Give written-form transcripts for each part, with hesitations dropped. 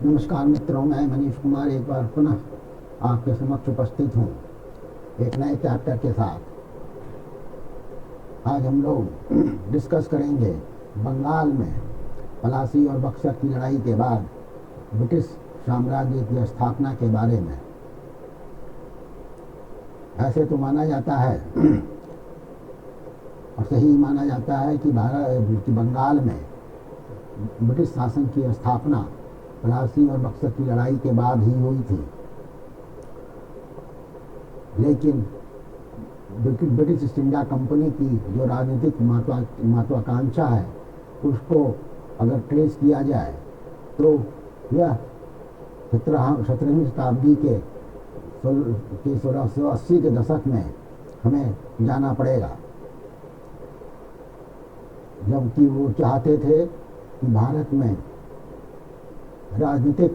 नमस्कार मित्रों, मैं मनीष कुमार एक बार पुनः आपके समक्ष उपस्थित हूँ एक नए चैप्टर के साथ। आज हम लोग डिस्कस करेंगे बंगाल में पलासी और बक्सर की लड़ाई के बाद ब्रिटिश साम्राज्य की स्थापना के बारे में। ऐसे तो माना जाता है और सही माना जाता है कि बंगाल में ब्रिटिश शासन की स्थापना पलासी और बक्सर की लड़ाई के बाद ही हुई थी। लेकिन ब्रिटिश ईस्ट इंडिया कंपनी की जो राजनीतिक महत्वाकांक्षा है उसको अगर ट्रेस किया जाए तो यह 17वीं शताब्दी के 1680 के दशक में हमें जाना पड़ेगा, जबकि वो चाहते थे कि भारत में राजनीतिक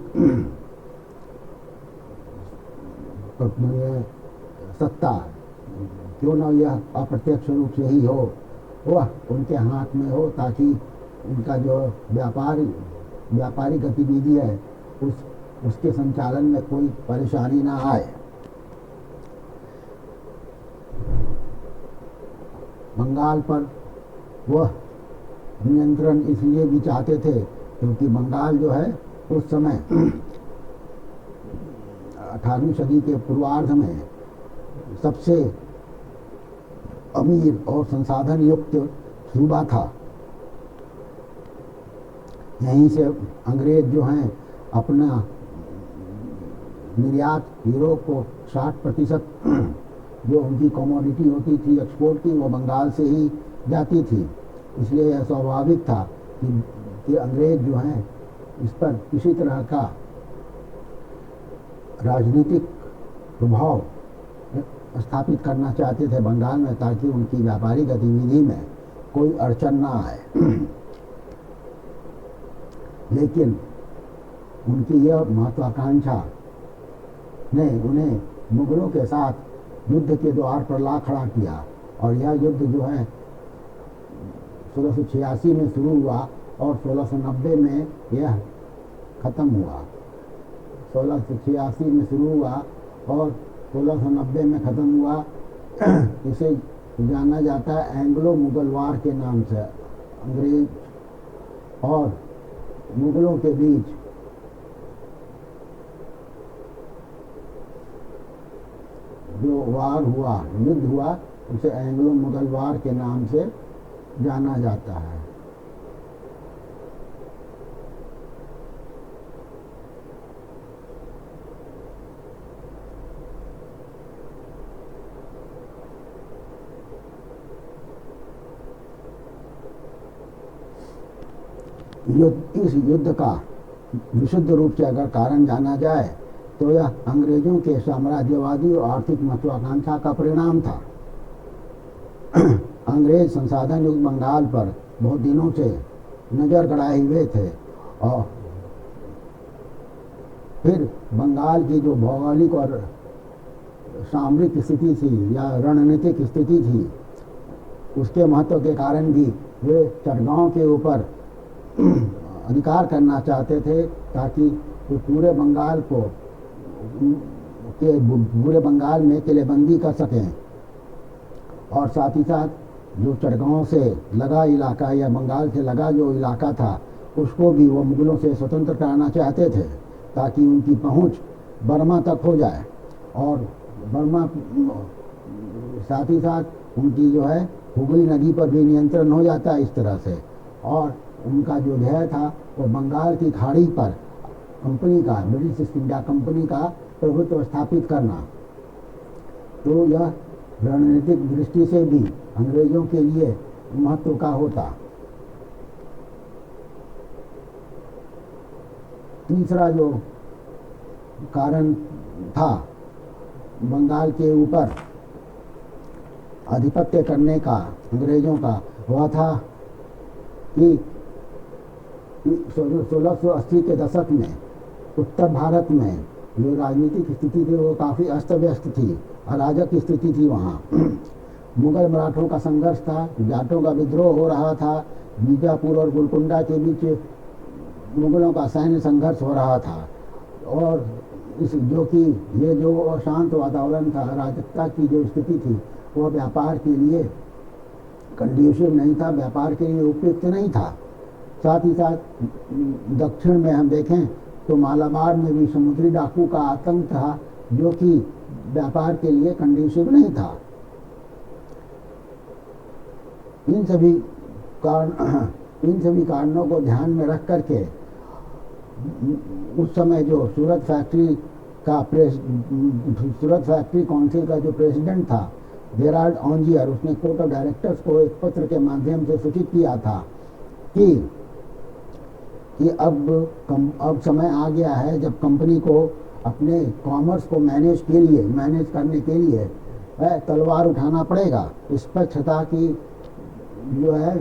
सत्ता क्यों न यह अप्रत्यक्ष रूप से ही हो, वह उनके हाथ में हो, ताकि उनका जो व्यापारिक गतिविधि है उसके संचालन में कोई परेशानी ना आए। बंगाल पर वह नियंत्रण इसलिए भी चाहते थे क्योंकि बंगाल जो है उस समय 18वीं सदी के पूर्वार्ध में सबसे अमीर और संसाधन युक्त सूबा था। यहीं से अंग्रेज जो हैं अपना निर्यात यूरोप को 60% जो उनकी कमोडिटी होती थी एक्सपोर्ट की, वो बंगाल से ही जाती थी। इसलिए यह स्वाभाविक था कि अंग्रेज जो हैं इस पर किसी तरह का राजनीतिक प्रभाव स्थापित करना चाहते थे बंगाल में, ताकि उनकी व्यापारिक गतिविधि में कोई अड़चन ना आए। लेकिन उनकी यह महत्वाकांक्षा ने उन्हें मुगलों के साथ युद्ध के द्वार पर ला खड़ा किया, और यह युद्ध जो है 1686 में शुरू हुआ और 1690 में यह ख़त्म हुआ। 1686 में शुरू हुआ और 1690 में ख़त्म हुआ। इसे जाना जाता है एंग्लो मुगल वार के नाम से। अंग्रेज और मुगलों के बीच जो वार हुआ, युद्ध हुआ, उसे एंग्लो मुगल वार के नाम से जाना जाता है। इस युद्ध का विशुद्ध रूप से अगर कारण जाना जाए तो यह अंग्रेजों के साम्राज्यवादी और आर्थिक महत्वाकांक्षा का परिणाम था। अंग्रेज संसाधन युक्त बंगाल पर बहुत दिनों से नजर गड़ाए हुए थे, और फिर बंगाल की जो भौगोलिक और सामरिक स्थिति थी या रणनीतिक स्थिति थी, उसके महत्व के कारण भी वे चटगांव के ऊपर अधिकार करना चाहते थे, ताकि वो पूरे बंगाल में किलेबंदी कर सकें, और साथ ही साथ जो चटगांव से लगा इलाका या बंगाल से लगा जो इलाका था उसको भी वो मुगलों से स्वतंत्र कराना चाहते थे, ताकि उनकी पहुंच बर्मा तक हो जाए। और बर्मा साथ ही साथ उनकी जो है हुगली नदी पर भी नियंत्रण हो जाता है इस तरह से। और उनका जो ध्येय था वो बंगाल की खाड़ी पर कंपनी का, ब्रिटिश ईस्ट इंडिया कंपनी का प्रभुत्व स्थापित करना। तो यह रणनीतिक दृष्टि से भी अंग्रेजों के लिए महत्व का होता। तीसरा जो कारण था बंगाल के ऊपर आधिपत्य करने का अंग्रेजों का, वह था कि 1680 के दशक में उत्तर भारत में जो राजनीतिक स्थिति थी वो काफ़ी अस्त व्यस्त थी, अराजक स्थिति थी वहाँ। मुगल मराठों का संघर्ष था, जाटों का विद्रोह हो रहा था, बीजापुर और गोलकुंडा के बीच मुगलों का सैन्य संघर्ष हो रहा था, और इस जो कि ये जो अशांत वातावरण था, अराजकता की जो स्थिति थी, वह व्यापार के लिए कंड्यूसिव नहीं था, व्यापार के लिए उपयुक्त नहीं था। साथ ही साथ दक्षिण में हम देखें तो मालाबार में भी समुद्री डाकू का आतंक था, जो कि व्यापार के लिए कंड्यूसिव नहीं था। इन सभी कारणों को ध्यान में रख करके उस समय जो सूरत फैक्ट्री काउंसिल का जो प्रेसिडेंट था जेराल्ड ऑन्जियर, उसने कोर्ट ऑफ डायरेक्टर्स को एक पत्र के माध्यम से सूचित किया था कि अब समय आ गया है जब कंपनी को अपने कॉमर्स को मैनेज करने के लिए तलवार उठाना पड़ेगा। निष्पक्षता की जो है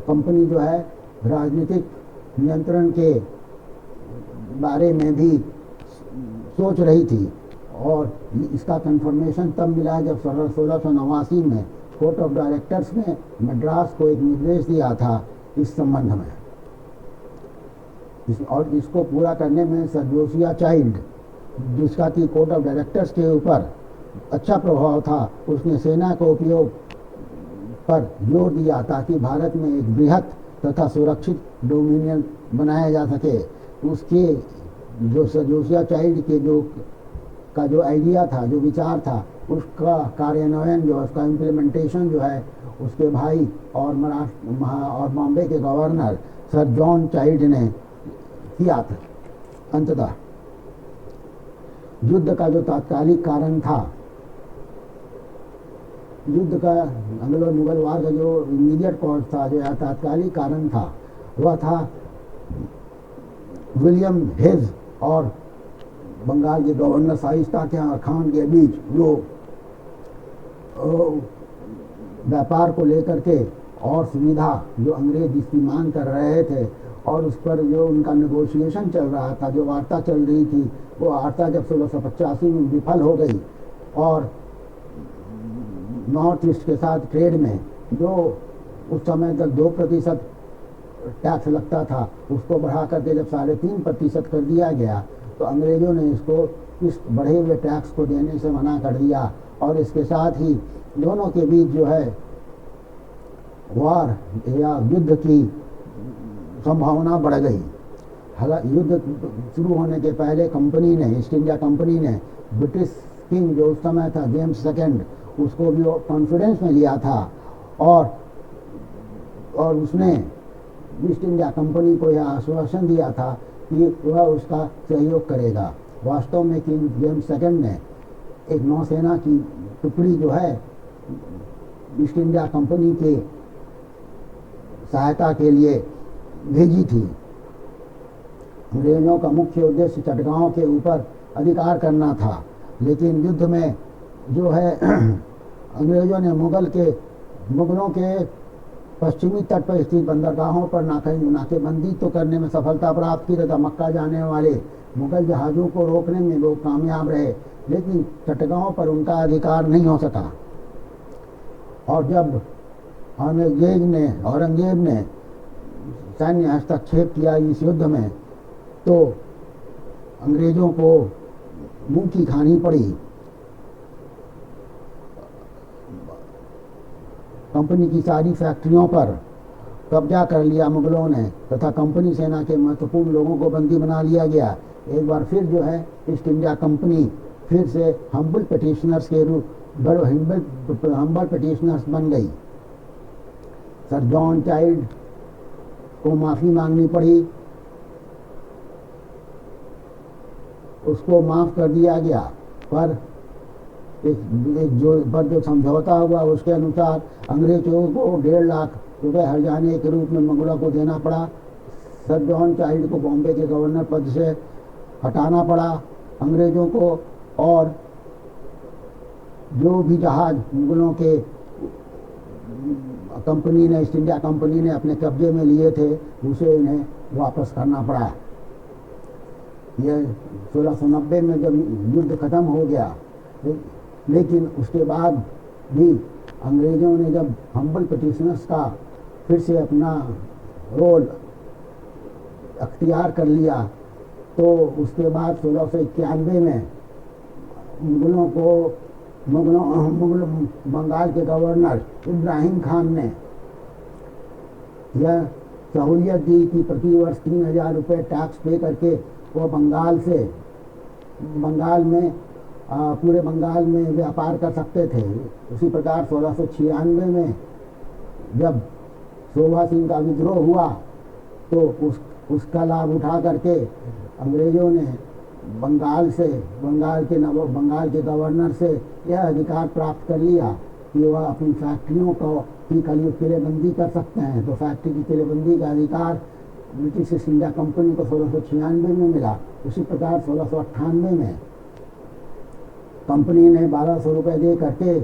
कंपनी जो है राजनीतिक नियंत्रण के बारे में भी सोच रही थी, और इसका कंफर्मेशन तब मिला जब 1689 में कोर्ट ऑफ डायरेक्टर्स ने मद्रास को एक निर्देश दिया था इस संबंध में। और इसको पूरा करने में सर जोसिया चाइल्ड, जिसका कि कोर्ट ऑफ डायरेक्टर्स के ऊपर अच्छा प्रभाव था, उसने सेना को उपयोग पर जोर दिया ताकि भारत में एक बृहत तथा सुरक्षित डोमिनियन बनाया जा सके। उसके जो सर जोसिया चाइल्ड के जो आइडिया था, जो विचार था, उसका कार्यान्वयन जो उसका इम्प्लीमेंटेशन जो है उसके भाई और बॉम्बे के गवर्नर सर जॉन चाइल्ड ने किया था। अंततः युद्ध का जो तात्कालिक कारण था, युद्ध का अंग्लो मुगल वार का जो इमीडिएट कॉज था, जो तात्कालिक कारण था, वह था विलियम हेज और बंगाल के गवर्नर शाइस्ता खान के बीच जो व्यापार को लेकर के और सुविधा जो अंग्रेज जिसकी मांग कर रहे थे, और उस पर जो उनका नेगोशिएशन चल रहा था, जो वार्ता चल रही थी, वो वार्ता जब 1685 में विफल हो गई, और नॉर्थ ईस्ट के साथ ट्रेड में जो उस समय तक 2% टैक्स लगता था, उसको बढ़ा करके जब 3.5% कर दिया गया, तो अंग्रेजों ने इसको इस बढ़े हुए टैक्स को देने से मना कर दिया, और इसके साथ ही दोनों के बीच जो है वार या युद्ध की संभावना बढ़ गई। हालांकि युद्ध शुरू होने के पहले कंपनी ने, ईस्ट इंडिया कंपनी ने ब्रिटिश किंग जो उस समय था जेम्स सेकंड, उसको भी कॉन्फिडेंस में लिया था, और उसने ईस्ट इंडिया कंपनी को यह आश्वासन दिया था कि वह उसका सहयोग करेगा। वास्तव में किंग जेम्स सेकंड ने एक नौसेना की टुकड़ी जो है ईस्ट इंडिया कंपनी के सहायता के लिए भेजी थी। अंग्रेजों का मुख्य उद्देश्य चटगांव के ऊपर अधिकार करना था, लेकिन युद्ध में जो है अंग्रेजों ने मुगलों के पश्चिमी तट पर स्थित बंदरगाहों पर नाकेबंदी तो करने में सफलता प्राप्त की तथा मक्का जाने वाले मुगल जहाज़ों को रोकने में वो कामयाब रहे, लेकिन चटगांव पर उनका अधिकार नहीं हो सका। और जब औरंगजेब ने सैन्य हस्तक्षेप किया इस युद्ध में, तो अंग्रेजों को मुंह की खानी पड़ी। कंपनी की सारी फैक्ट्रियों पर कब्जा कर लिया मुगलों ने, तथा कंपनी सेना के महत्वपूर्ण लोगों को बंदी बना लिया गया। एक बार फिर जो है ईस्ट इंडिया कंपनी फिर से हम्बल पिटिशनर्स के रूप हम्बल पिटिशनर्स बन गई। सर जॉन चाइल्ड को माफ़ी मांगनी पड़ी, उसको माफ़ कर दिया गया, पर जो समझौता हुआ उसके अनुसार अंग्रेजों को 1.5 लाख रुपए हर्जाने के रूप में मुगलों को देना पड़ा। सर जॉन चाइल्ड को बॉम्बे के गवर्नर पद से हटाना पड़ा अंग्रेजों को, और जो भी जहाज मुगलों के कंपनी ने, ईस्ट इंडिया कंपनी ने अपने कब्जे में लिए थे, उसे इन्हें वापस करना पड़ा। यह 1690 में जब युद्ध खत्म हो गया, लेकिन उसके बाद भी अंग्रेजों ने जब हम्बल पिटिशनर्स का फिर से अपना रोल अख्तियार कर लिया, तो उसके बाद 1691 में मुगलों बंगाल के गवर्नर इब्राहिम खान ने यह सहूलियत दी कि प्रति वर्ष 3000 रुपये टैक्स पे करके वो बंगाल में पूरे बंगाल में व्यापार कर सकते थे। उसी प्रकार 1696 में जब शोभा सिंह का विद्रोह हुआ तो उसका लाभ उठा करके अंग्रेज़ों ने बंगाल के गवर्नर से यह अधिकार प्राप्त कर लिया कि वह अपनी फैक्ट्रियों को की किलेबंदी कर सकते हैं। तो फैक्ट्री की किलेबंदी का अधिकार ब्रिटिश ईस्ट इंडिया कंपनी को 1696 में मिला। उसी प्रकार 1698 में कंपनी ने 1200 रुपये दे करके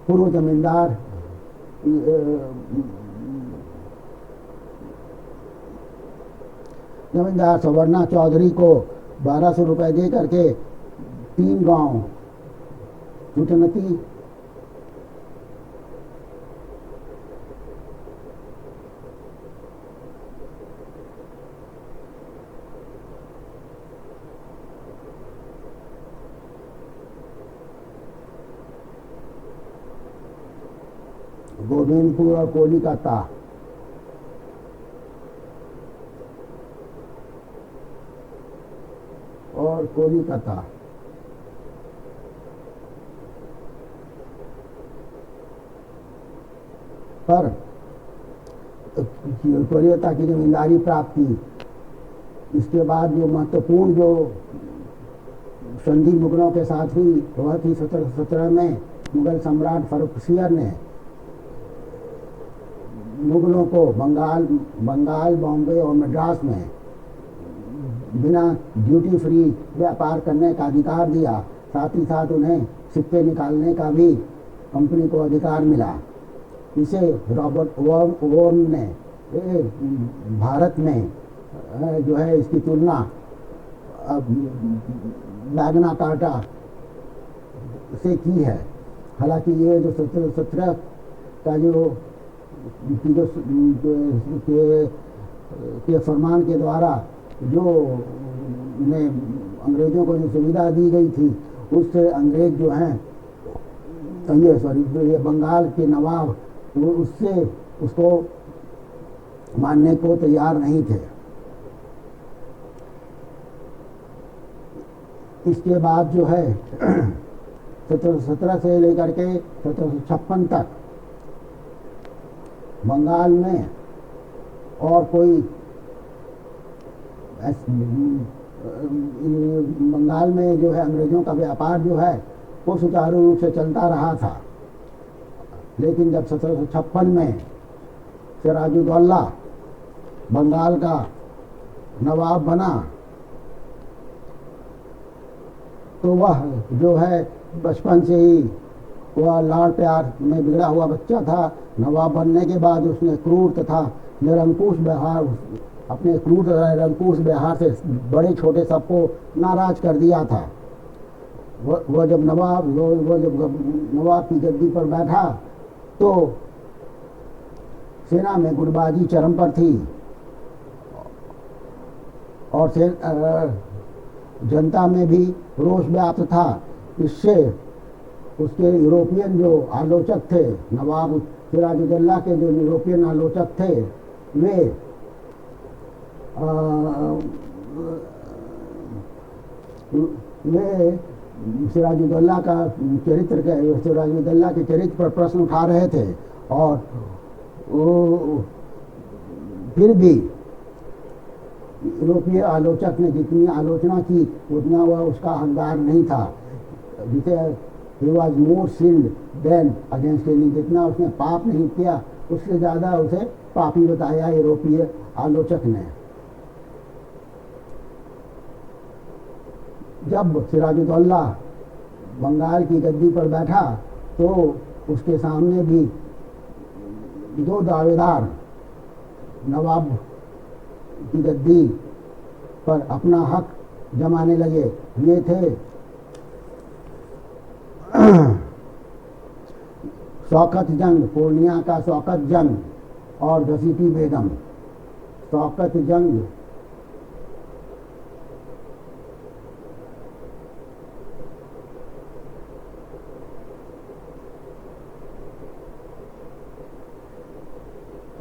पूर्व जमींदार सवर्णा चौधरी को 1200 रुपये दे करके 3 गांव कूटनीति गोविंदपुर और कोलिकाता पर कोलिकाता की जमींदारी प्राप्त की। इसके बाद जो महत्वपूर्ण जो संधि मुगलों के साथ हुई वह थी 1717 में मुगल सम्राट फर्रुखसियर ने मुगलों को बंगाल, बॉम्बे और मद्रास में बिना ड्यूटी फ्री व्यापार करने का अधिकार दिया। साथ ही साथ उन्हें सिक्के निकालने का भी कंपनी को अधिकार मिला। इसे रॉबर्ट वॉर्न ने भारत में जो है इसकी तुलना मैग्ना कार्टा से की है। हालांकि ये जो 1717 का जो के फरमान के द्वारा जो उन्हें अंग्रेज़ों को जो सुविधा दी गई थी उससे अंग्रेज़ जो हैं ये बंगाल के नवाब वो उसको मानने को तैयार नहीं थे। इसके बाद जो है 1717 से लेकर के 1756 तक बंगाल में और कोई बंगाल में जो है अंग्रेज़ों का व्यापार जो है वो सुचारू रूप से चलता रहा था। लेकिन जब 1756 में सिराजुद्दौला बंगाल का नवाब बना तो वह जो है बचपन से ही वह लाड़ प्यार में बिगड़ा हुआ बच्चा था। नवाब बनने के बाद उसने क्रूर तथा निरंकुश व्यवहार से बड़े छोटे सबको नाराज कर दिया था। वह जब नवाब की गद्दी पर बैठा तो सेना में गुटबाजी चरम पर थी और जनता में भी रोष व्याप्त था। इससे उसके यूरोपियन जो आलोचक थे, नवाब सिराजुद्दौला के जो यूरोपियन आलोचक थे वे सिराजुद्दौला के चरित्र पर प्रश्न उठा रहे थे और फिर भी यूरोपीय आलोचक ने जितनी आलोचना की उतना वह उसका हकदार नहीं था। जिसे he was more sinned than against any, जितना उसने पाप नहीं किया उससे ज़्यादा उसे पापी बताया यूरोपीय आलोचक ने। जब सिराजुद्दौला बंगाल की गद्दी पर बैठा तो उसके सामने भी 2 दावेदार नवाब की गद्दी पर अपना हक जमाने लगे। ये थे शौकत जंग, पूर्णिया का शौकत जंग और घसीटी बेगम। शौकत जंग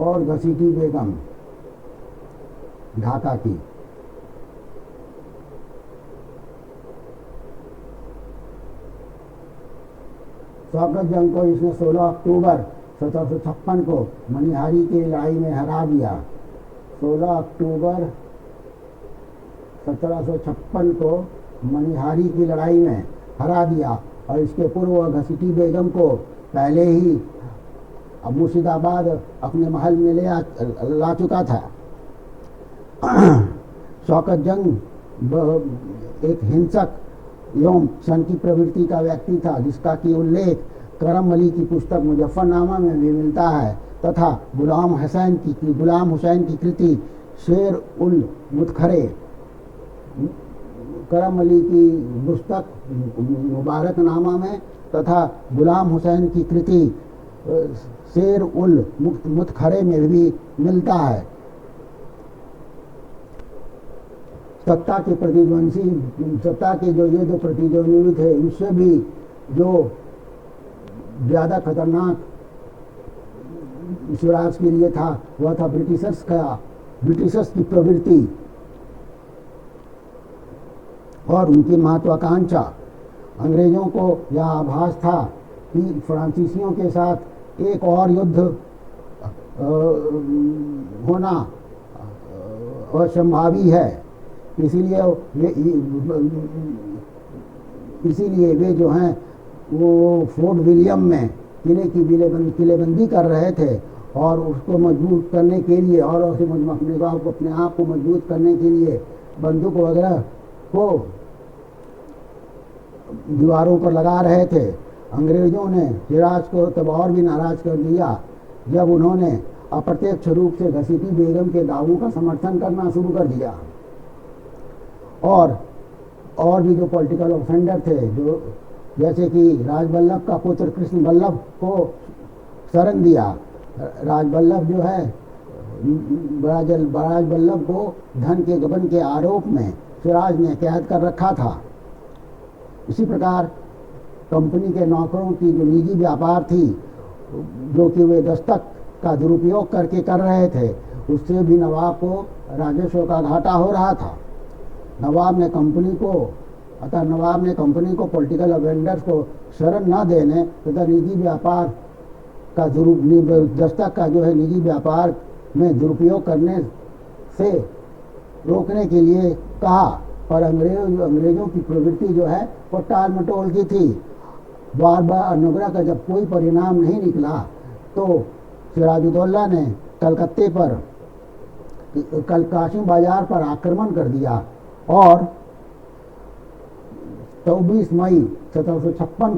और घसीटी बेगम ढाका की। शौकत जंग को इसने 16 अक्टूबर 1756 को मनिहारी की लड़ाई में हरा दिया। 16 अक्टूबर 1756 को मनिहारी की लड़ाई में हरा दिया और इसके पूर्व घसीटी बेगम को पहले ही मुर्शिदाबाद अपने महल में ला चुका था। शौकत जंग एक हिंसक एवं सन की प्रवृत्ति का व्यक्ति था, जिसका कि उल्लेख करम अली की पुस्तक मुजफ्फरनामा में भी मिलता है तथा गुलाम हुसैन की कृति शेर उल मुतखरे, करम अली की पुस्तक मुबारकनामा में तथा गुलाम हुसैन की कृति शेर उल मुतखरे में भी मिलता है। सत्ता के जो ये दो प्रतिद्वंदी थे, उससे भी जो ज़्यादा खतरनाक स्वराज के लिए था वह था ब्रिटिशर्स की प्रवृत्ति और उनकी महत्वाकांक्षा। अंग्रेजों को यह आभास था कि फ्रांसीसियों के साथ एक और युद्ध होना असंभावी है, इसीलिए वे जो हैं वो फोर्ट विलियम में किलेबंदी कर रहे थे और उसको मजबूत करने के लिए और अपने आप को मजबूत करने के लिए बंदूक वगैरह को दीवारों पर लगा रहे थे। अंग्रेजों ने सिराज को तब और भी नाराज कर दिया जब उन्होंने अप्रत्यक्ष रूप से घसीटी बेगम के दावों का समर्थन करना शुरू कर दिया और भी जो पॉलिटिकल ऑफेंडर थे, जो जैसे कि राजबल्लभ का पुत्र कृष्ण बल्लभ को शरण दिया। राजबल्लभ जो है राजबल्लभ को धन के गबन के आरोप में सिराज ने कैद कर रखा था। इसी प्रकार कंपनी के नौकरों की जो निजी व्यापार थी, जो कि वे दस्तक का दुरुपयोग करके कर रहे थे, उससे भी नवाब को राजस्व का घाटा हो रहा था। नवाब ने कंपनी को पॉलिटिकल ऑफेंडर्स को शरण न देने तथा निजी व्यापार का दस्तक का जो है निजी व्यापार में दुरुपयोग करने से रोकने के लिए कहा, पर अंग्रेजों की प्रवृत्ति जो है वो टाल मटोल की थी। बार बार अनुग्रह का जब कोई परिणाम नहीं निकला तो सिराजुद्दौला ने कलकत्ते पर कासिम बाजार पर आक्रमण कर दिया और 24 मई 1756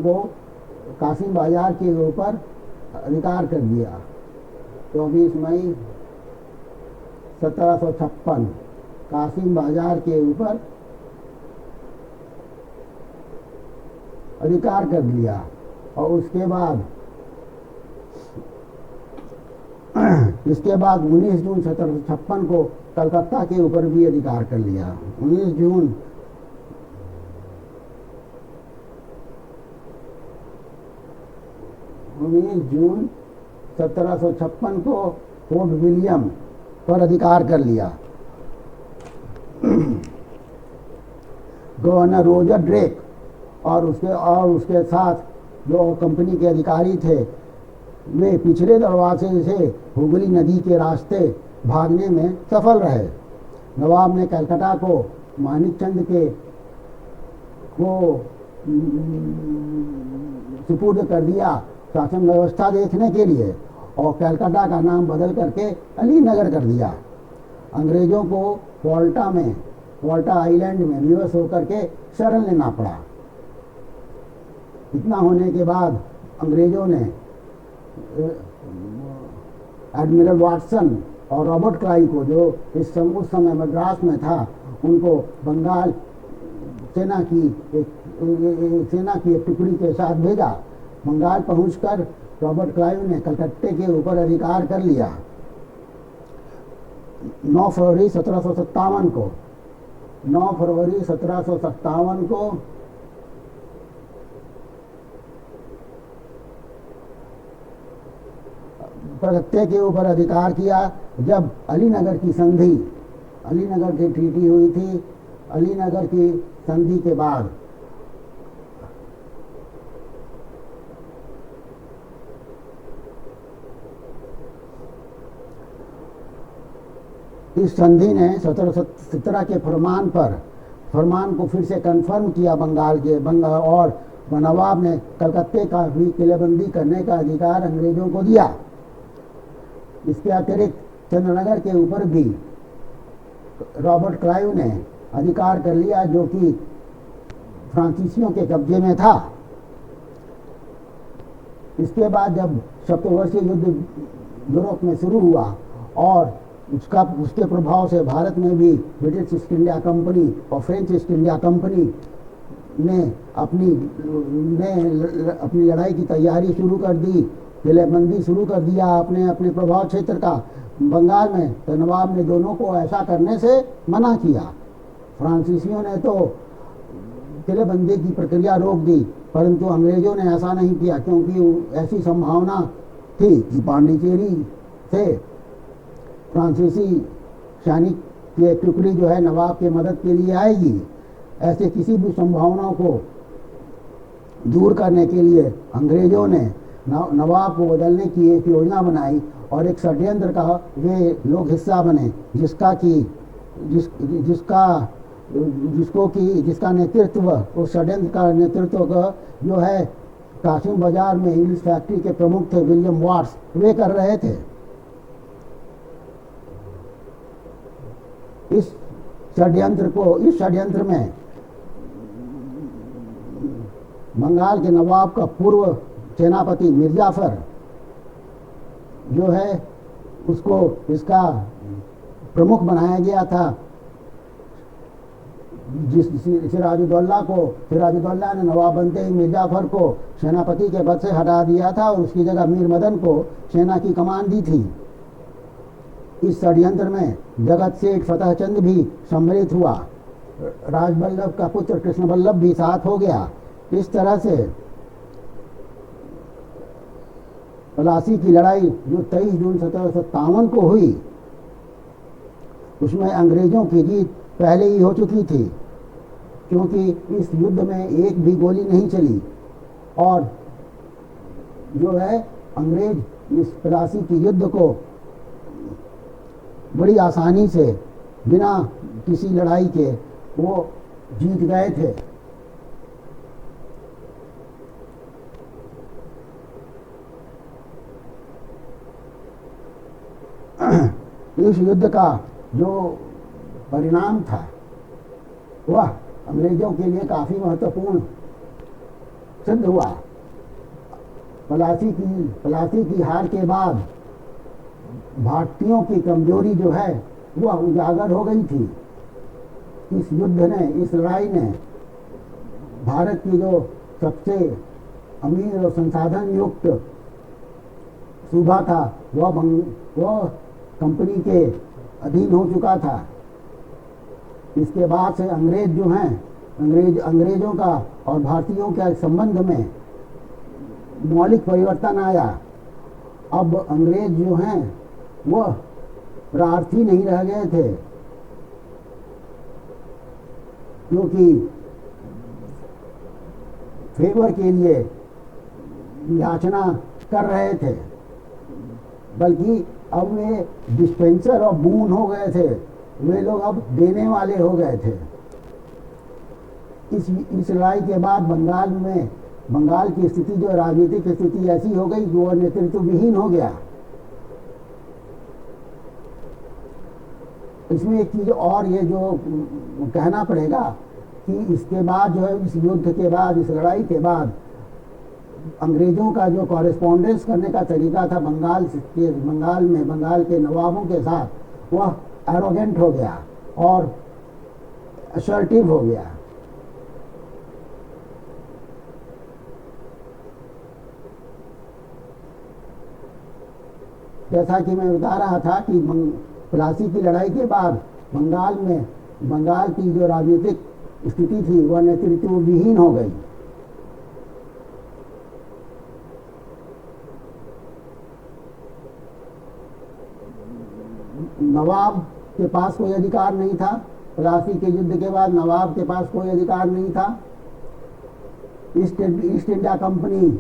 को कासिम बाजार के ऊपर अधिकार कर दिया। 24 मई 1756 कासिम बाजार के ऊपर अधिकार कर लिया और इसके बाद 19 जून 1756 को कलकत्ता के ऊपर भी अधिकार कर लिया। 19 जून 1756 को फोर्ट विलियम पर अधिकार कर लिया। गवर्नर रोजर ड्रेक और उसके साथ जो कंपनी के अधिकारी थे, वे पिछले दरवाजे से हुगली नदी के रास्ते भागने में सफल रहे। नवाब ने कलकत्ता को मानिकचंद को सुपुर्द कर दिया शासन व्यवस्था देखने के लिए और कलकत्ता का नाम बदल करके अलीनगर कर दिया। अंग्रेजों को फॉल्टा आइलैंड में विवश होकर के शरण लेना पड़ा। इतना होने के बाद अंग्रेजों ने एडमिरल वाटसन और रॉबर्ट क्लाइव को, जो उस समय मद्रास में था, उनको बंगाल सेना की एक टुकड़ी के साथ भेजा। बंगाल पहुंचकर रॉबर्ट क्लाइव ने कलकत्ते के ऊपर अधिकार कर लिया। 9 फरवरी 1757 को कलकत्ते के ऊपर अधिकार किया जब अलीनगर की संधि, अलीनगर की ट्रीटी हुई थी। अलीनगर की संधि के बाद इस संधि ने 1717 के फरमान को फिर से कंफर्म किया बंगाल और नवाब ने कलकत्ते का भी किलेबंदी करने का अधिकार अंग्रेजों को दिया। इसके अतिरिक्त चंद्रनगर के ऊपर भी रॉबर्ट क्लाइव ने अधिकार कर लिया, जो कि फ्रांसीसियों के कब्जे में था। इसके बाद जब सप्तवर्षीय युद्ध यूरोप में शुरू हुआ और उसके प्रभाव से भारत में भी ब्रिटिश ईस्ट इंडिया कंपनी और फ्रेंच ईस्ट इंडिया कंपनी ने अपनी लड़ाई की तैयारी शुरू कर दी, किलेबंदी शुरू कर दिया अपने अपने प्रभाव क्षेत्र का बंगाल में। तो नवाब ने दोनों को ऐसा करने से मना किया। फ्रांसीसियों ने तो किलेबंदी की प्रक्रिया रोक दी, परंतु अंग्रेजों ने ऐसा नहीं किया, क्योंकि ऐसी संभावना थी कि पांडिचेरी से फ्रांसीसी सैनिक की एक टुकड़ी जो है नवाब के मदद के लिए आएगी। ऐसे किसी भी संभावनाओं को दूर करने के लिए अंग्रेजों ने नवाब को बदलने की एक योजना बनाई और एक षड्यंत्र का वे लोग हिस्सा बने, जिसका नेतृत्व, उस षड्यंत्र का नेतृत्व जो है कासिम बाजार में इंग्लिश फैक्ट्री के प्रमुख थे विलियम वाट्स, वे कर रहे थे। इस षड्यंत्र में बंगाल के नवाब का पूर्व सेनापति मिर्जाफर जो है उसको इसका प्रमुख बनाया गया था। सिराजुद्दौला ने नवाब बनते ही मिर्जाफर को सेनापति के पद से हटा दिया था और उसकी जगह मीर मदन को सेना की कमान दी थी। इस षड्यंत्र में जगत सेठ फतेहचंद भी सम्मिलित हुआ, राजबल्लभ का पुत्र कृष्ण बल्लभ भी साथ हो गया। इस तरह से प्लासी की लड़ाई जो 23 जून 1757 को हुई, उसमें अंग्रेजों की जीत पहले ही हो चुकी थी, क्योंकि इस युद्ध में एक भी गोली नहीं चली और जो है अंग्रेज इस प्लासी की युद्ध को बड़ी आसानी से बिना किसी लड़ाई के वो जीत गए थे। इस युद्ध का जो परिणाम था वह अंग्रेजों के लिए काफी महत्वपूर्ण सिद्ध हुआ। प्लासी की हार के बाद भारतीयों की कमजोरी जो है वह उजागर हो गई थी। इस युद्ध ने, इस लड़ाई ने भारत की जो सबसे अमीर और संसाधन युक्त सूबा था वह कंपनी के अधीन हो चुका था। इसके बाद से अंग्रेज जो हैं, अंग्रेजों का और भारतीयों के संबंध में मौलिक परिवर्तन आया। अब अंग्रेज जो हैं वह प्रार्थी नहीं रह गए थे, क्योंकि फेवर के लिए याचना कर रहे थे, बल्कि अब वे डिस्पेंसर और बून हो गए थे। वे लोग अब देने वाले हो गए थे। इस लड़ाई के बाद बंगाल की स्थिति, जो राजनीतिक स्थिति ऐसी हो गई कि वह नेतृत्व विहीन हो गया। इसमें एक चीज और ये जो कहना पड़ेगा कि इसके बाद जो है, इस युद्ध के बाद, इस लड़ाई के बाद अंग्रेजों का जो कॉरेस्पॉन्डेंस करने का तरीका था बंगाल के नवाबों के साथ, वह एरोगेंट हो गया और असर्टिव हो गया। जैसा कि मैं बता रहा था कि प्लासी की लड़ाई के बाद बंगाल की जो राजनीतिक स्थिति थी वह नेतृत्व विहीन हो गई। नवाब के पास कोई अधिकार नहीं था। प्लासी के युद्ध के बाद नवाब के पास कोई अधिकार नहीं था। ईस्ट इंडिया कंपनी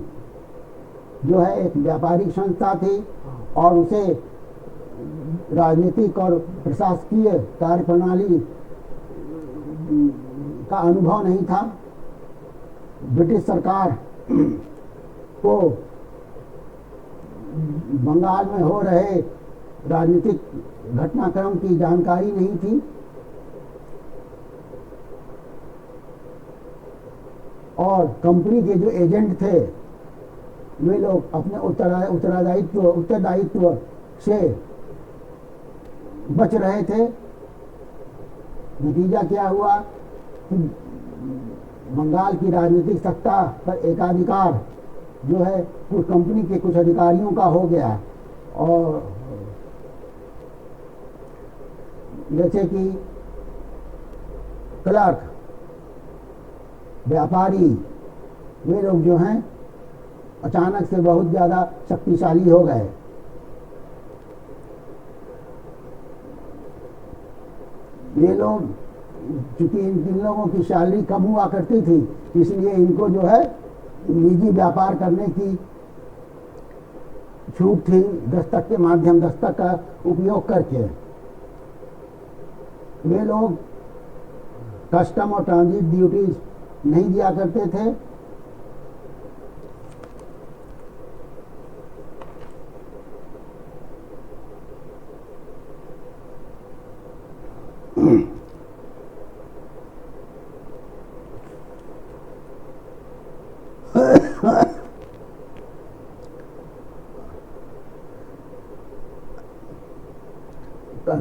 जो है एक व्यापारिक संस्था थी और उसे राजनीतिक और प्रशासकीय कार्यप्रणाली का अनुभव नहीं था। ब्रिटिश सरकार को बंगाल में हो रहे राजनीतिक घटनाक्रम की जानकारी नहीं थी और कंपनी के जो एजेंट थे वे लोग अपने उत्तरदायित्व से बच रहे थे। नतीजा क्या हुआ कि बंगाल की राजनीतिक सत्ता पर एकाधिकार जो है कुछ कंपनी के कुछ अधिकारियों का हो गया और जैसे कि क्लर्क, व्यापारी, वे लोग जो हैं अचानक से बहुत ज़्यादा शक्तिशाली हो गए। ये लोग चूंकि इन लोगों की सैलरी कम हुआ करती थी इसलिए इनको जो है निजी व्यापार करने की छूट थी दस्तक के माध्यम, दस्तक का उपयोग करके। वे लोग कस्टम और ट्रांजिट ड्यूटीज नहीं दिया करते थे।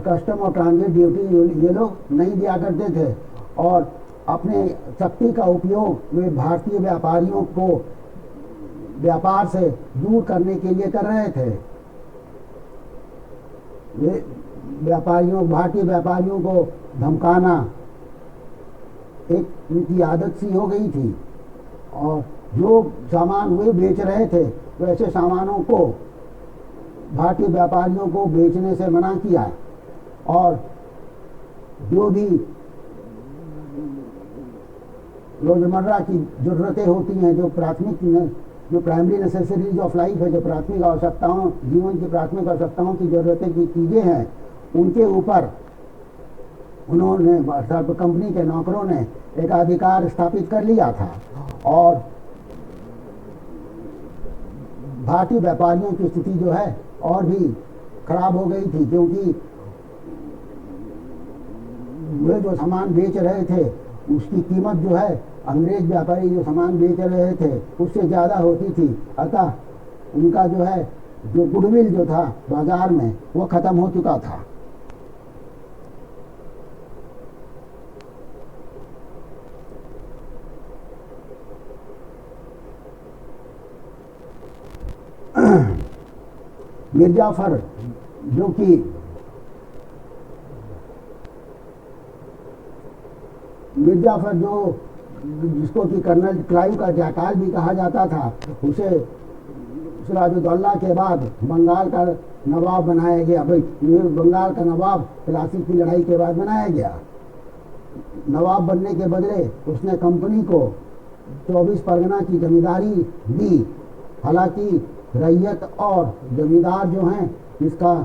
कस्टम और ट्रांजिट ड्यूटी ये लोग नहीं दिया करते थे और अपने शक्ति का उपयोग वे भारतीय व्यापारियों को व्यापार से दूर करने के लिए कर रहे थे। वे भारतीय व्यापारियों को धमकाना एक उनकी आदत सी हो गई थी और जो सामान वे बेच रहे थे वैसे सामानों को भारतीय व्यापारियों को बेचने से मना किया और जो भी रोजमर्रा की जरूरतें होती हैं, जो प्राइमरी नेसेसरीज ऑफ लाइफ है, जो प्राथमिक आवश्यकताओं, जीवन की प्राथमिक आवश्यकताओं की जरूरतें की चीज़ें हैं, उनके ऊपर उन्होंने कंपनी के नौकरों ने एक अधिकार स्थापित कर लिया था और भारतीय व्यापारियों की स्थिति जो है और भी खराब हो गई थी क्योंकि वे जो सामान बेच रहे थे उसकी कीमत जो है अंग्रेज व्यापारी जो सामान बेच रहे थे उससे ज़्यादा होती थी। अतः उनका जो है जो गुडविल जो था बाजार में वो ख़त्म हो चुका था। मिर्जाफर जो कि जिसको कि कर्नल क्लाइव का जाकाल भी कहा जाता था, उसे सिराजुद्दौला के बाद बंगाल का नवाब बनाया गया। भाई बंगाल का नवाब प्लासी की लड़ाई के बाद बनाया गया। नवाब बनने के बदले उसने कंपनी को 24 परगना की जमींदारी दी। हालांकि रैयत और जमींदार जो हैं इसका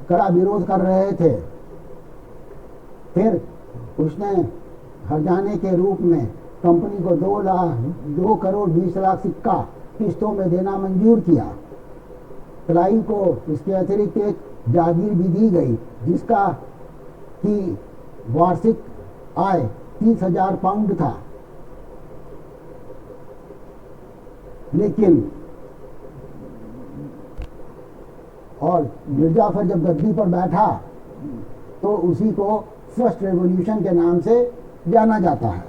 कड़ा विरोध कर रहे थे। फिर उसने हर्जाने के रूप में कंपनी को 2 करोड़ 20 लाख सिक्का किस्तों में देना मंजूर किया। क्लाइव को इसके अतिरिक्त एक जागीर भी दी गई जिसका की वार्षिक आय 30,000 पाउंड था। लेकिन और मिर्जाफर जब गद्दी पर बैठा तो उसी को फर्स्ट रेवोल्यूशन के नाम से जाना जाता है।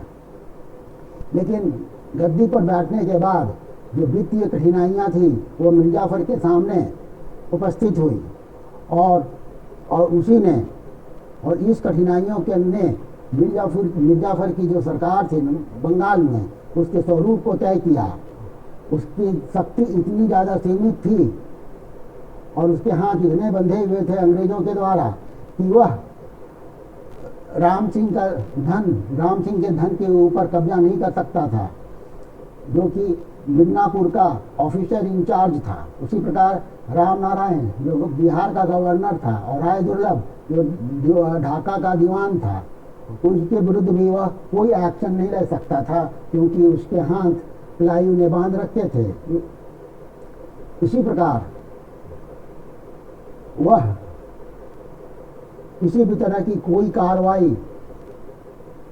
लेकिन गद्दी पर बैठने के बाद जो वित्तीय कठिनाइयाँ थी वो मिर्जाफर के सामने उपस्थित हुई और उसी ने और इस कठिनाइयों के ने मिर्जाफर की जो सरकार थी बंगाल में उसके स्वरूप को तय किया। उसकी शक्ति इतनी ज़्यादा सीमित थी और उसके हाथ इतने बंधे हुए थे अंग्रेजों के द्वारा कि वह राम सिंह के धन के ऊपर कब्जा नहीं कर सकता था, जो कि मिदनापुर का ऑफिसर इंचार्ज था। उसी प्रकार राम नारायण जो बिहार का गवर्नर था और राय दुर्लभ जो ढाका का दीवान था, उसके विरुद्ध भी वह कोई एक्शन नहीं ले सकता था, क्योंकि उसके हाथ प्लायू ने बांध रखे थे। इसी प्रकार वह किसी भी तरह की कोई कार्रवाई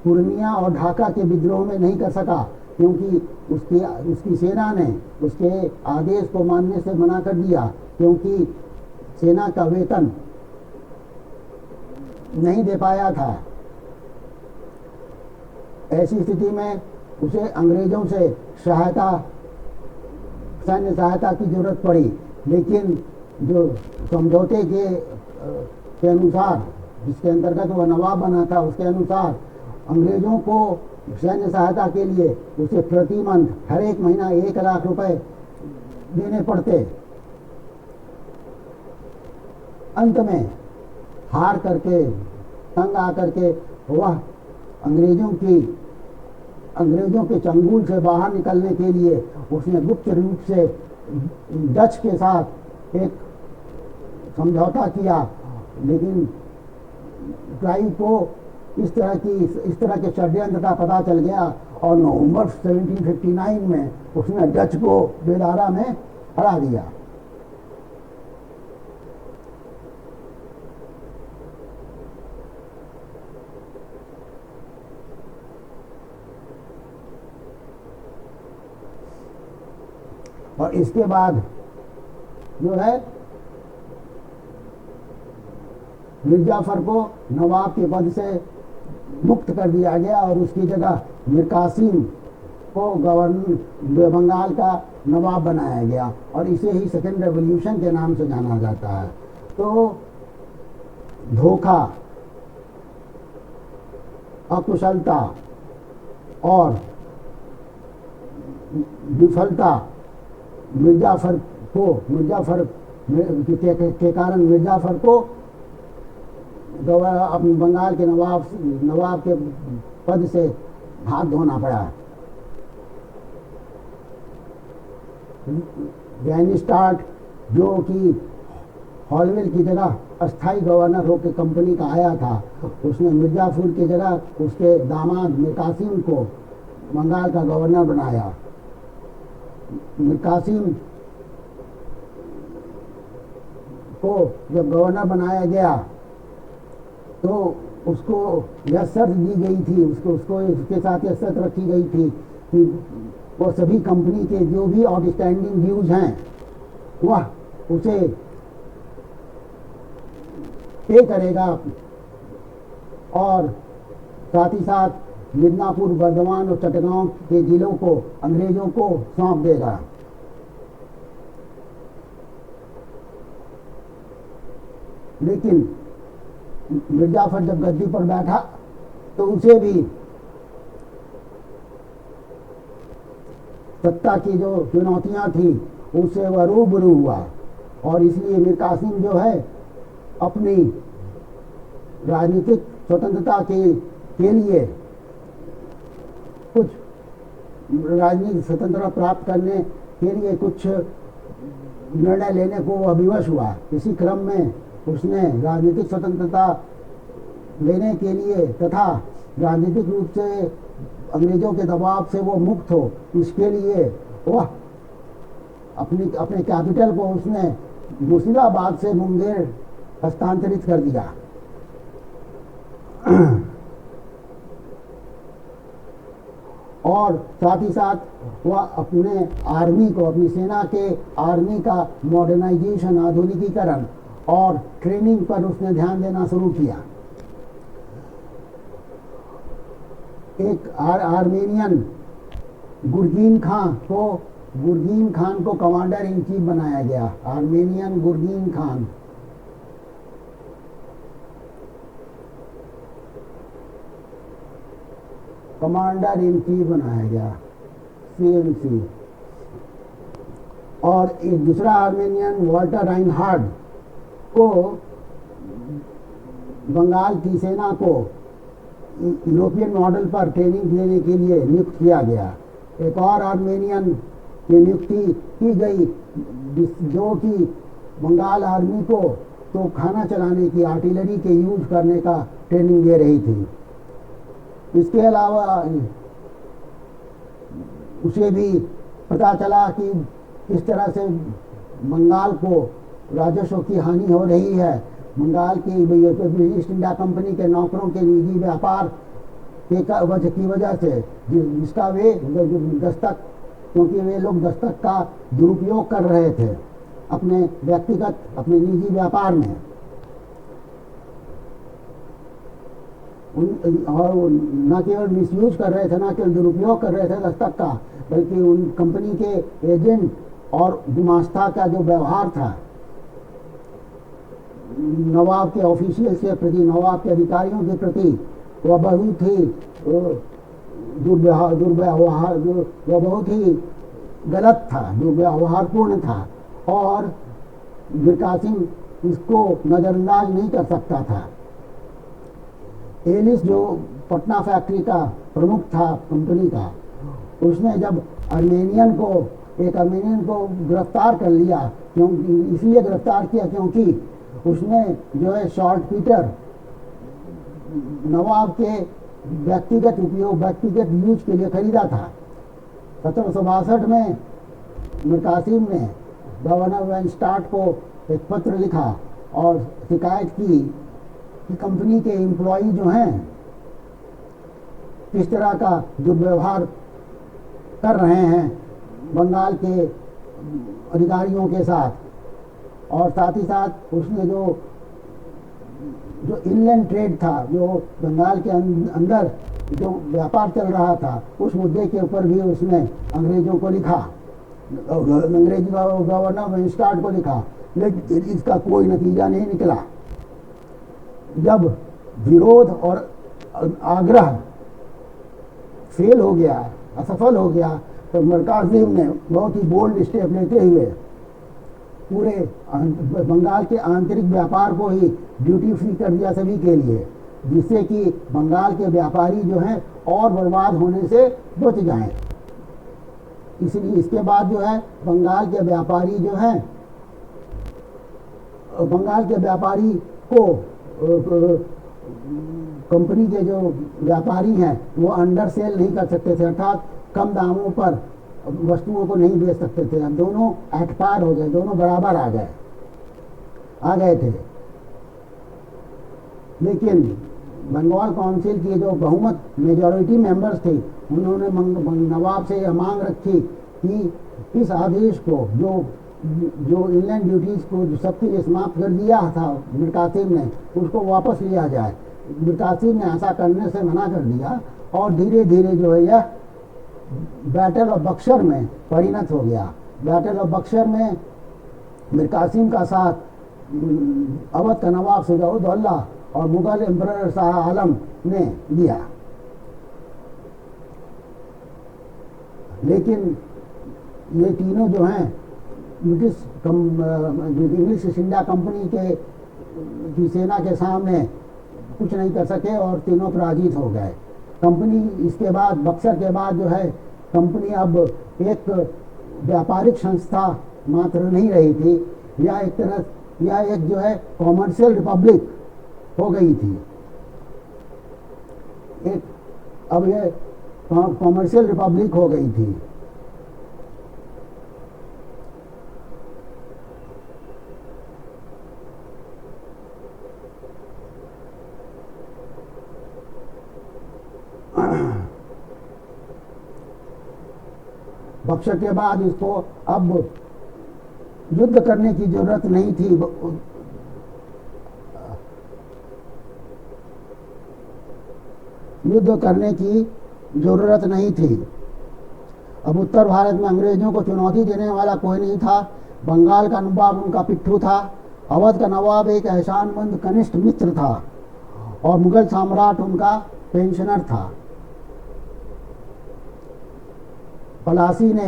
पूर्णिया और ढाका के विद्रोह में नहीं कर सका, क्योंकि उसकी सेना ने उसके आदेश को मानने से मना कर दिया, क्योंकि सेना का वेतन नहीं दे पाया था। ऐसी स्थिति में उसे अंग्रेजों से सैन्य सहायता की जरूरत पड़ी, लेकिन जो समझौते के अनुसार, जिसके अंतर्गत वह नवाब बना था, उसके अनुसार अंग्रेजों को सैन्य सहायता के लिए उसे प्रति मंथ हर एक महीना 1 लाख रुपए देने पड़ते। अंत में हार करके, तंग आकर के वह अंग्रेजों के चंगुल से बाहर निकलने के लिए उसने गुप्त रूप से डच के साथ एक समझौता किया, लेकिन क्लाइव को इस तरह के षड्यंत्र का पता चल गया और नवंबर 1759 में उसने डच को बेदारा में हरा दिया। और इसके बाद जो है मिर्जाफर को नवाब के पद से मुक्त कर दिया गया और उसकी जगह मीर कासिम को गवर्नर बंगाल का नवाब बनाया गया और इसे ही सेकेंड रेवोल्यूशन के नाम से जाना जाता है। तो धोखा, अकुशलता और विफलता मिर्जाफर के कारण मिर्जाफर को बंगाल के नवाब के पद से हाथ धोना पड़ा। वैनिस्टार्ट जो कि हॉलवेल की जगह अस्थाई गवर्नर होकर कंपनी का आया था, उसने मिर्जापुर की जगह उसके दामाद मीर कासिम को बंगाल का गवर्नर बनाया। मीर कासिम को जब गवर्नर बनाया गया तो उसको यह शर्त दी गई थी, उसको इसके साथ यह शर्त रखी गई थी कि वो सभी कंपनी के जो भी आउटस्टैंडिंग ड्यूज हैं वह उसे पे करेगा और साथ ही साथ मिदनापुर, बर्धमान और चटगांव के जिलों को अंग्रेजों को सौंप देगा। लेकिन मिर्जाफर जब गद्दी पर बैठा तो उसे भी सत्ता की जो चुनौतियां थी उससे वह रूबरू हुआ और इसलिए मीर कासिम जो है अपनी राजनीतिक स्वतंत्रता के लिए कुछ राजनीतिक स्वतंत्रता प्राप्त करने के लिए कुछ निर्णय लेने को वह विवश हुआ। इसी क्रम में उसने राजनीतिक स्वतंत्रता लेने के लिए तथा राजनीतिक रूप से अंग्रेजों के दबाव से वो मुक्त हो, इसके लिए वह अपने कैपिटल को उसने मुर्शिदाबाद से मुंगेर हस्तांतरित कर दिया। और साथ ही साथ वह अपने आर्मी को, अपनी सेना के आर्मी का मॉडर्नाइजेशन, आधुनिकीकरण और ट्रेनिंग पर उसने ध्यान देना शुरू किया। एक आर्मेनियन गुरगीन खान को कमांडर इन चीफ बनाया गया। Armenian Gurgin Khan commander in chief बनाया गया, CMC। और एक दूसरा आर्मेनियन वॉल्टर राइनहार्ड को बंगाल की सेना को यूरोपियन मॉडल पर ट्रेनिंग देने के लिए नियुक्त किया गया। एक और आर्मेनियन की नियुक्ति की गई जो कि बंगाल आर्मी को तो खाना चलाने की आर्टिलरी के यूज करने का ट्रेनिंग दे रही थी। इसके अलावा उसे भी पता चला कि किस तरह से बंगाल को राजस्व की हानि हो रही है। बंगाल की ईस्ट इंडिया कंपनी के नौकरों के निजी व्यापार की वजह से जिसका वे दस्तक, क्योंकि वे लोग दस्तक का दुरुपयोग कर रहे थे अपने व्यक्तिगत अपने निजी व्यापार में, और न केवल मिसयूज कर रहे थे, न केवल दुरुपयोग कर रहे थे दस्तक का, बल्कि उन कंपनी के एजेंट और गुमास्ता का जो व्यवहार था नवाब के ऑफिशियल के प्रति, नवाब के अधिकारियों के प्रति, वह बहुत ही दुर्व्यवहार वह बहुत ही गलत था, दुर्व्यवहारपूर्ण था, और मीर कासिम इसको नज़रअंदाज नहीं कर सकता था। एलिस जो पटना फैक्ट्री का प्रमुख था कंपनी का, उसने जब एक आर्मेनियन को गिरफ्तार कर लिया, क्योंकि इसलिए गिरफ्तार किया क्योंकि उसने जो है शॉर्ट पीटर नवाब के व्यक्तिगत यूज के लिए खरीदा था। 1762 में मीर कासिम ने गवर्नर वेनस्टार्ट को एक पत्र लिखा और शिकायत की कि कंपनी के एम्प्लॉई जो हैं किस तरह का दुर्व्यवहार कर रहे हैं बंगाल के अधिकारियों के साथ, और साथ ही साथ उसने जो इनलैंड ट्रेड था, जो बंगाल के अंदर जो व्यापार चल रहा था, उस मुद्दे के ऊपर भी उसने अंग्रेजों को लिखा, अंग्रेजी गवर्नर वेनस्टार्ट को लिखा, लेकिन इसका कोई नतीजा नहीं निकला। जब विरोध और आग्रह फेल हो गया, असफल हो गया, तो मीर कासिम ने बहुत ही बोल्ड स्टेप लेते हुए पूरे बंगाल के आंतरिक व्यापार को ही ड्यूटी फ्री कर दिया सभी के लिए, जिससे कि बंगाल के व्यापारी जो हैं और बर्बाद होने से बच जाएं। इसलिए इसके बाद जो है बंगाल के व्यापारी को कंपनी के जो व्यापारी हैं वो अंडर सेल नहीं कर सकते थे, अर्थात कम दामों पर वस्तुओं को नहीं बेच सकते थे। अब दोनों एट पार हो गए, दोनों बराबर आ गए थे। लेकिन बंगाल काउंसिल की जो बहुमत मेजॉरिटी मेंबर्स थे, उन्होंने नवाब से यह मांग रखी कि इस आदेश को जो इनलैंड ड्यूटीज को जो सख्ती समाप्त कर दिया था मीर कासिम ने, उसको वापस लिया जाए। मीर कासिम ने ऐसा करने से मना कर दिया और धीरे धीरे जो है यह बैटल ऑफ बक्सर में परिणत हो गया। बैटल ऑफ बक्सर में मीर कासिम का साथ अवध का नवाब शुजा-उद-दौला और मुगल एम्परर शाह आलम ने दिया। लेकिन ये तीनों जो हैं इंग्लिश ईस्ट इंडिया कंपनी की सेना के सामने कुछ नहीं कर सके और तीनों पराजित हो गए। कंपनी इसके बाद बक्सर के बाद जो है कंपनी अब एक व्यापारिक संस्था मात्र नहीं रही थी, यह एक जो है कॉमर्शियल रिपब्लिक हो गई थी। अब ये कॉमर्शियल रिपब्लिक हो गई थी। बक्सर के बाद इसको अब युद्ध करने की जरूरत नहीं थी। युद्ध करने की जरूरत नहीं थी। अब उत्तर भारत में अंग्रेजों को चुनौती देने वाला कोई नहीं था। बंगाल का नवाब उनका पिट्ठू था, अवध का नवाब एक एहसानमंद कनिष्ठ मित्र था और मुगल सम्राट उनका पेंशनर था। पलासी ने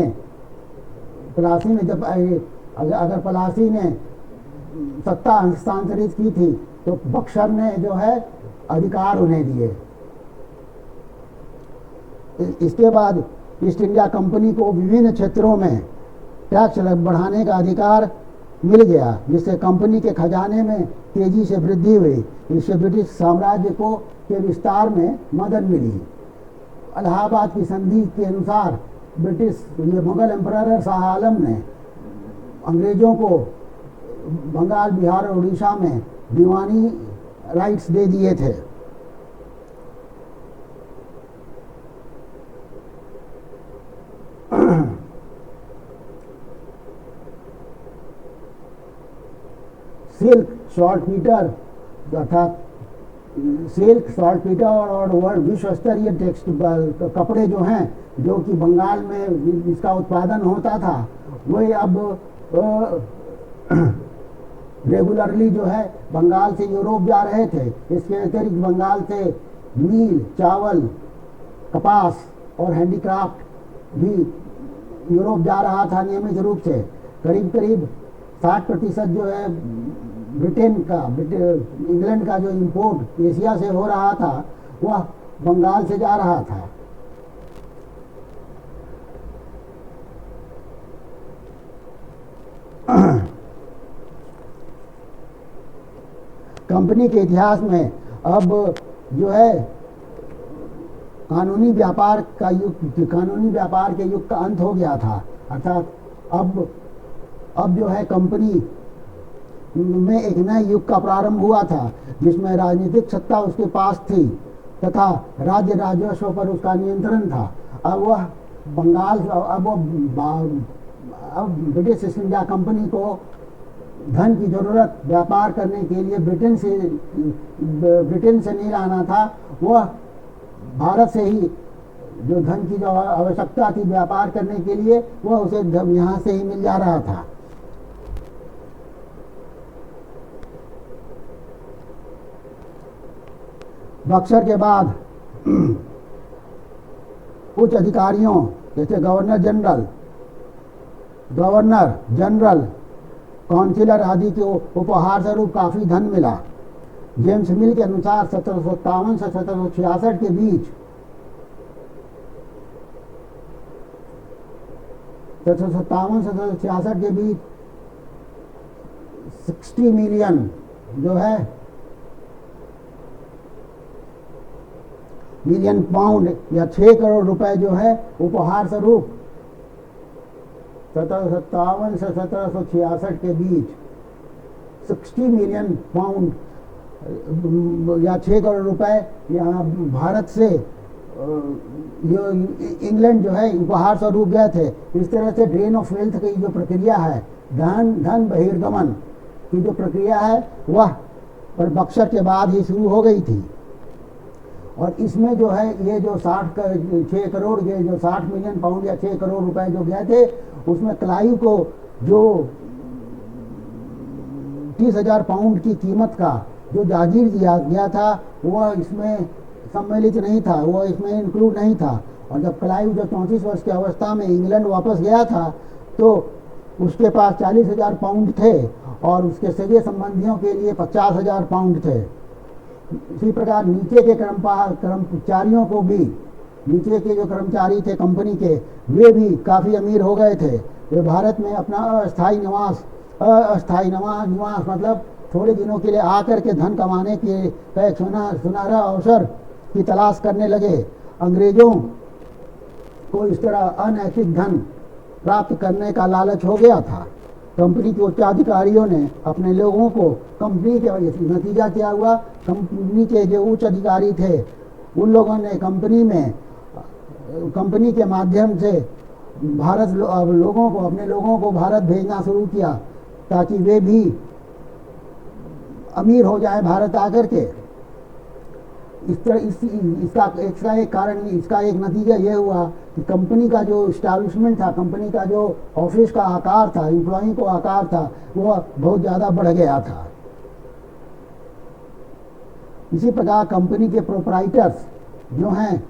पलासी ने जब अगर पलासी ने सत्ता हस्तांतरित की थी तो बक्सर ने जो है अधिकार उन्हें दिए। इसके बाद ईस्ट इंडिया कंपनी को विभिन्न क्षेत्रों में टैक्स बढ़ाने का अधिकार मिल गया, जिससे कंपनी के खजाने में तेजी से वृद्धि हुई। इससे ब्रिटिश साम्राज्य को के विस्तार में मदद मिली। इलाहाबाद की संधि के अनुसार ब्रिटिश मुगल एम्परर शाह आलम ने अंग्रेजों को बंगाल, बिहार और उड़ीसा में दीवानी राइट्स दे दिए थे। सिल्क, सॉल्टपीटर अर्थात सिल्क, सॉल्टपीटर और विश्व स्तरीय टेक्स्ट कपड़े जो हैं, जो कि बंगाल में इसका उत्पादन होता था, वही अब रेगुलरली जो है बंगाल से यूरोप जा रहे थे। इसके अतिरिक्त बंगाल से मील, चावल, कपास और हैंडीक्राफ्ट भी यूरोप जा रहा था नियमित रूप से। करीब करीब 60% जो है इंग्लैंड का जो इंपोर्ट एशिया से हो रहा था वह बंगाल से जा रहा था। कंपनी के इतिहास में अब जो है कानूनी व्यापार के युग का अंत हो गया था। अर्थात अब जो है कंपनी में एक नए युग का प्रारंभ हुआ था, जिसमें राजनीतिक सत्ता उसके पास थी तथा राज्य राजस्व पर उसका नियंत्रण था। अब ब्रिटिश ईस्ट इंडिया कंपनी को धन की जरूरत व्यापार करने के लिए ब्रिटेन से नहीं लाना था, वह भारत से ही जो धन की जो आवश्यकता थी व्यापार करने के लिए, वह उसे यहाँ से ही मिल जा रहा था। बक्सर के बाद उच्च अधिकारियों जैसे गवर्नर जनरल, काउंसिलर आदि को उपहार स्वरूप काफी धन मिला। जेम्स मिल के अनुसार 1757 से 1766 के बीच 60 मिलियन जो है मिलियन पाउंड या 6 करोड़ रुपए जो है उपहार स्वरूप 1757 से 1766 के बीच 60 मिलियन पाउंड या 6 करोड़ रुपए यहाँ भारत से इंग्लैंड जो है उपहार स्वरूप गए थे। इस तरह से ड्रेन ऑफ वेल्थ की जो प्रक्रिया है, धन बहिर्गमन की जो प्रक्रिया है, वह पर बक्सर के बाद ही शुरू हो गई थी। और इसमें जो है ये जो 6 करोड़ के जो 60 मिलियन पाउंड या 6 करोड़ रुपए जो गए थे, उसमें क्लाइव को जो 30,000 पाउंड की कीमत का जो जागीर दिया गया था, वह इसमें सम्मिलित नहीं था, वह इसमें इंक्लूड नहीं था। और जब क्लाइव जो 34 वर्ष की अवस्था में इंग्लैंड वापस गया था, तो उसके पास 40,000 पाउंड थे और उसके सगे संबंधियों के लिए 50,000 पाउंड थे। इसी प्रकार नीचे के कर्मचारियों को भी, नीचे के जो कर्मचारी थे कंपनी के, वे भी काफ़ी अमीर हो गए थे। वे भारत में अपना अस्थायी निवास मतलब थोड़े दिनों के लिए आकर के धन कमाने के एक सुनहरा अवसर की तलाश करने लगे। अंग्रेजों को इस तरह अनैतिक धन प्राप्त करने का लालच हो गया था। कंपनी के उच्चाधिकारियों ने अपने लोगों को कंपनी के नतीजा क्या हुआ, कंपनी के जो उच्च अधिकारी थे उन लोगों ने कंपनी के माध्यम से अपने लोगों को भारत भेजना शुरू किया, ताकि वे भी अमीर हो जाए भारत आकर के। इसका एक नतीजा यह हुआ कि कंपनी का जो इस्टेब्लिशमेंट था, कंपनी का जो ऑफिस का आकार था, एम्प्लॉई को आकार था, वह बहुत ज़्यादा बढ़ गया था। इसी प्रकार कंपनी के प्रोप्राइटर्स जो हैं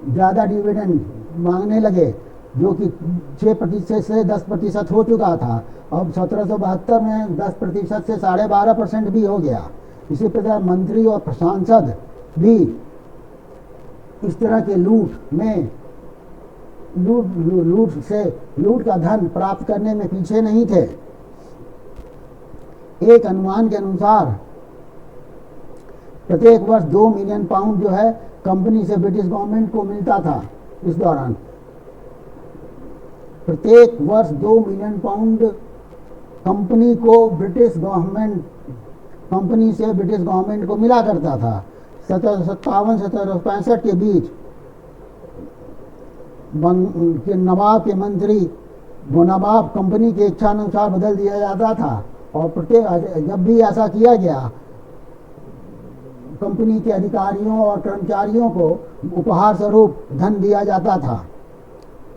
ज़्यादा डिविडेंड मांगने लगे, जो कि 6% से 10% हो चुका था। अब 1772 में 10% से 12.5% भी हो गया। इसी प्रकार मंत्री और सांसद भी इस तरह के लूट का धन प्राप्त करने में पीछे नहीं थे। एक अनुमान के अनुसार प्रत्येक वर्ष 2 मिलियन पाउंड जो है कंपनी से ब्रिटिश गवर्नमेंट को मिलता था। इस दौरान प्रत्येक वर्ष 2 मिलियन पाउंड कंपनी से ब्रिटिश गवर्नमेंट को मिला करता था। 1757-1765 के बीच के नवाब के मंत्री वो नवाब कंपनी के इच्छानुसार बदल दिया जाता था और प्रत्येक जब भी ऐसा किया गया कंपनी के अधिकारियों और कर्मचारियों को उपहार स्वरूप धन दिया जाता था।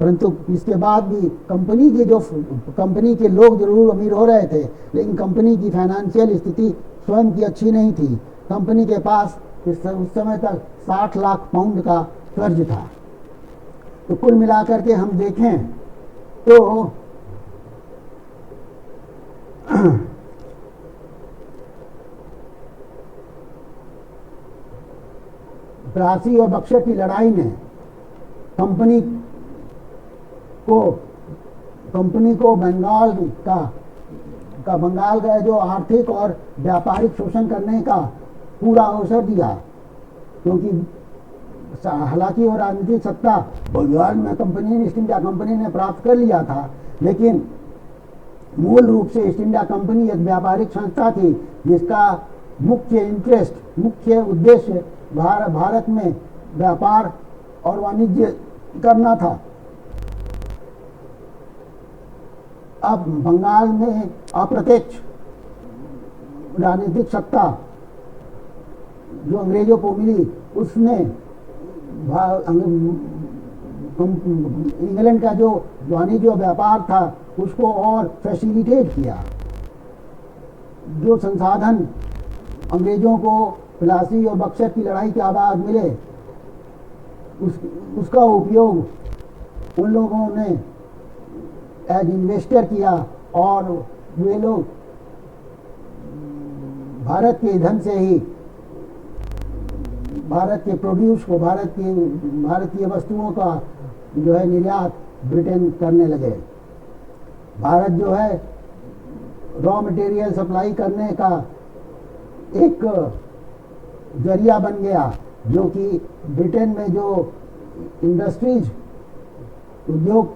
परंतु इसके बाद भी कंपनी के लोग जरूर अमीर हो रहे थे, लेकिन कंपनी की फाइनेंशियल स्थिति स्वयं की अच्छी नहीं थी। कंपनी के पास उस समय तक 60 लाख पाउंड का कर्ज था। तो कुल मिलाकर के हम देखें तो प्लासी और बक्सर की लड़ाई ने कंपनी को बंगाल का जो आर्थिक और व्यापारिक शोषण करने का पूरा अवसर दिया, क्योंकि हालांकि वो राजनीतिक सत्ता बंगाल में ईस्ट इंडिया कंपनी ने प्राप्त कर लिया था, लेकिन मूल रूप से ईस्ट इंडिया कंपनी एक व्यापारिक संस्था थी जिसका मुख्य उद्देश्य भारत में व्यापार और वाणिज्य करना था। अब बंगाल में अप्रत्यक्ष राजनीतिक सत्ता जो अंग्रेजों को मिली, उसने इंग्लैंड का जो वाणिज्य व्यापार था उसको और फैसिलिटेट किया। जो संसाधन अंग्रेजों को प्लासी और बक्सर की लड़ाई के बाद मिले, उसका उपयोग उन लोगों ने एज इन्वेस्टर किया और वे लोग भारत के धन से ही भारत के प्रोड्यूस को भारतीय वस्तुओं का जो है निर्यात ब्रिटेन करने लगे। भारत जो है रॉ मटेरियल सप्लाई करने का एक जरिया बन गया, जो कि ब्रिटेन में जो इंडस्ट्रीज उद्योग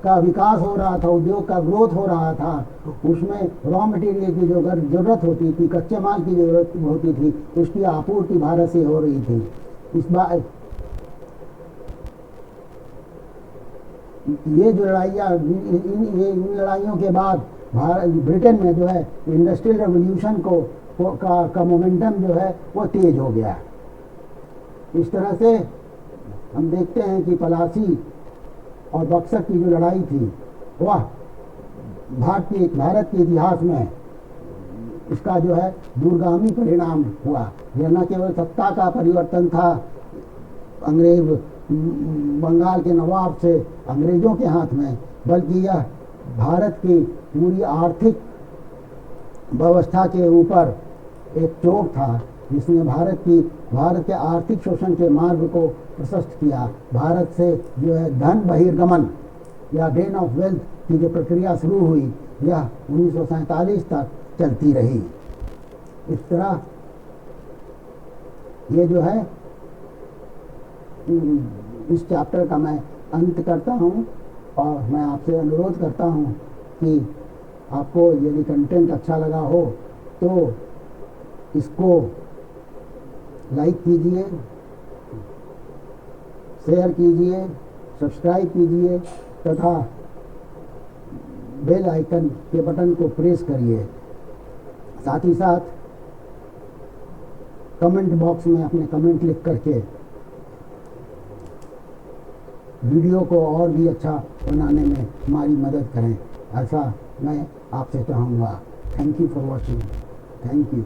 का विकास हो रहा था, उद्योग का ग्रोथ हो रहा था, उसमें रॉ मटेरियल की जो जरूरत होती थी, कच्चे माल की जरूरत होती थी, उसकी आपूर्ति भारत से हो रही थी। इस बार ये जो इन लड़ाइयों के बाद ब्रिटेन में जो है इंडस्ट्रियल रेवोल्यूशन का मोमेंटम जो है वो तेज हो गया। इस तरह से हम देखते हैं कि पलासी और बक्सर की जो लड़ाई थी वह भारत के इतिहास में इसका जो है दूरगामी परिणाम हुआ। यह न केवल सत्ता का परिवर्तन था अंग्रेज बंगाल के नवाब से अंग्रेजों के हाथ में, बल्कि यह भारत की पूरी आर्थिक व्यवस्था के ऊपर एक चोट था, जिसने भारत के आर्थिक शोषण के मार्ग को प्रशस्त किया। भारत से जो है धन बहिर्गमन या ड्रेन ऑफ वेल्थ की जो प्रक्रिया शुरू हुई, यह 1947 तक चलती रही। इस तरह ये जो है इस चैप्टर का मैं अंत करता हूँ और मैं आपसे अनुरोध करता हूँ कि आपको यदि कंटेंट अच्छा लगा हो तो इसको लाइक कीजिए, शेयर कीजिए, सब्सक्राइब कीजिए तथा बेल आइकन के बटन को प्रेस करिए। साथ ही साथ कमेंट बॉक्स में अपने कमेंट लिख करके वीडियो को और भी अच्छा बनाने में हमारी मदद करें, ऐसा मैं आपसे चाहूँगा। Thank you for watching. Thank you.